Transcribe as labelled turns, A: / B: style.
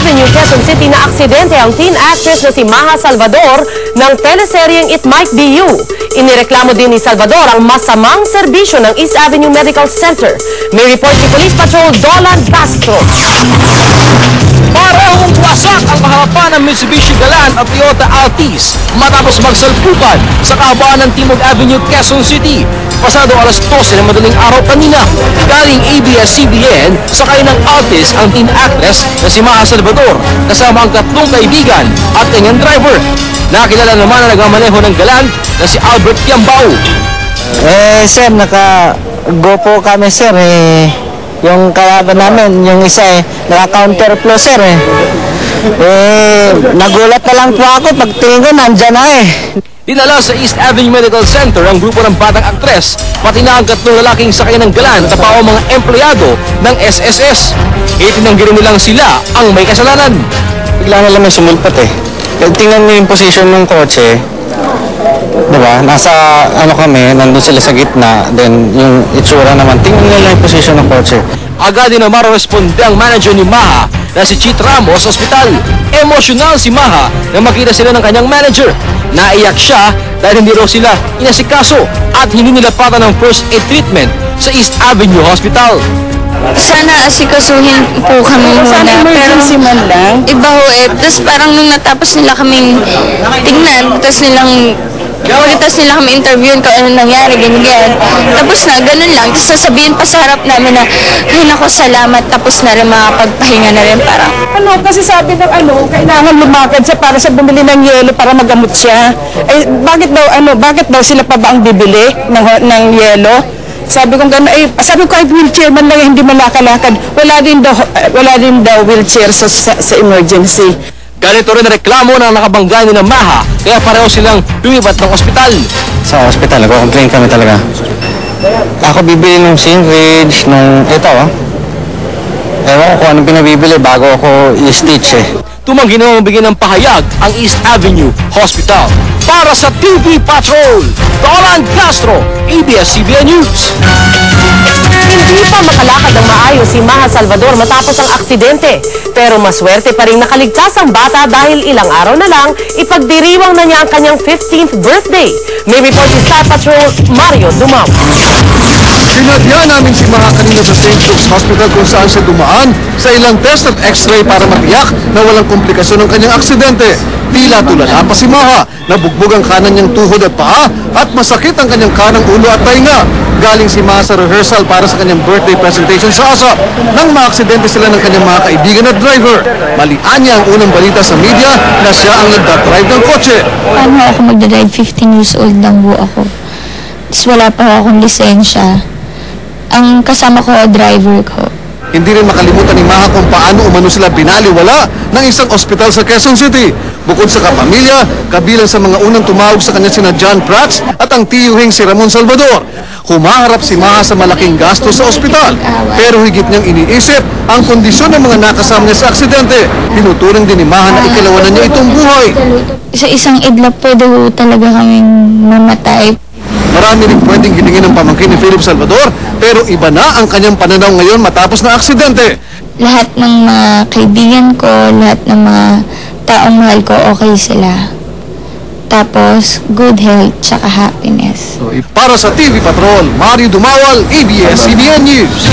A: Avenue, Quezon City na aksidente ang teen actress na si Maha Salvador ng teleseryeng It Might Be You. Inireklamo din ni Salvador ang masamang serbisyo ng East Avenue Medical Center. May report si Police Patrol Dolan Castro.
B: Parehong wasak ang harapan ng Mitsubishi Galant at Toyota Altis matapos magsalpukan sa kahabaan ng Timog Avenue, Quezon City. Pasado alas 12 ng madaling araw kanina, galing ABS-CBN sakay ng Altis ang teen actress na si Maha Salvador kasama ang 3 kaibigan at kanyang driver. Nakilala naman na nagmamaneho ng Galant na si Albert Kiambao.
C: Sir, naka-go po kami, sir. Yung kalaban namin, yung isa naka-counter flow, sir. Nagulat na lang po ako pagtingin ko, nandyan na
B: Dinala sa East Avenue Medical Center ang grupo ng batang aktres, pati na ang 3 lalaking sakay ng Galant at pa mga empleyado ng SSS. Itinanggi rin nilang sila ang may kasalanan.
C: Bigla na lang may sumulpat Tingnan mo yung position ng kotse. Diba? Nasa kami, nandun sila sa gitna, then yung itsura naman, tingnan nila yung position ng kotse.
B: Agad din naman responde ang manager ni Maha na si Chit Ramos sa ospital. Emosyonal si Maha na makita sila ng kanyang manager. Naiyak siya dahil hindi raw sila inasikaso at hindi nila pata ng first aid treatment sa East Avenue Hospital.
D: Sana asikasuhin po kami muna, pero iba ho tapos parang nung natapos nila kaming tingnan, tapos nila kami interviewin kung ano nangyari, ganyan. Tapos na, ganun lang. Tapos sasabihin pa sa harap namin na, ay nako, salamat, tapos na rin makapagpahinga na rin. Parang,
E: kasi sabi ng kailangan lumakad siya para sa bumili ng yelo para magamot siya. Ay, bakit daw sila pa ba ang bibili ng yelo? Sabi ko gano'n, sabi ko kahit wheelchair man lang hindi malakalakad. Wala din daw wheelchair sa emergency.
B: Ganito rin reklamo ng nakabangga ni na Maha, kaya pareho silang lumipat ng ospital.
C: Sa ospital, nagko-complain kami talaga. Ako bibili ng syringe, ito ewan ko kung anong pinabibili bago ako i-stitch
B: Tumanggi na mabigyan ng pahayag ang East Avenue Hospital. Para sa TV Patrol, Dolan Castro, ABS-CBN News.
A: Hindi pa makalakad ng maayos si Maha Salvador matapos ang aksidente. Pero maswerte pa rin nakaligtas ang bata dahil ilang araw na lang ipagdiriwang na niya ang kanyang 15th birthday. May report si Star Patrol Mario Dumao.
F: Sinadya namin si Maha kanina sa St. Luke's Hospital kung saan siya dumaan sa ilang test at x-ray para matiyak na walang komplikasyon ng kanyang aksidente. Tila tulala pa si Maha, nabugbog ang kanan niyang tuhod at paa at masakit ang kanyang kanang ulo at tainga. Galing si Maha sa rehearsal para sa kanyang birthday presentation sa ASAP nang maaksidente sila ng kanyang mga kaibigan at driver. Malian niya ang unang balita sa media na siya ang nagdadrive ng kotse.
D: Paano ako magdadrive? 15 years old lang po ako. Tapos wala pa akong lisensya. Ang kasama ko, driver ko.
F: Hindi rin makalimutan ni Maha kung paano umano sila binaliwala ng isang ospital sa Quezon City. Bukod sa kapamilya, kabilang sa mga unang tumawag sa kanya sina John Prats at ang tiyuhing si Ramon Salvador. Humaharap si Maha sa malaking gasto sa ospital, pero higit niyang iniisip ang kondisyon ng mga nakasama niya sa aksidente. Tinuturing din ni Maha na ikalawanan niya itong buhay.
D: Sa isang idlap pwede ho talaga kaming mamatay.
F: Marami rin pwedeng hilingin ng pamangkin ni Philip Salvador, pero iba na ang kanyang pananaw ngayon matapos na aksidente.
D: Lahat ng mga kaibigan ko, lahat ng mga taong mahal ko, okay sila. Tapos, good health, tsaka happiness.
F: Para sa TV Patrol, Mario Dumawal, ABS-CBN News.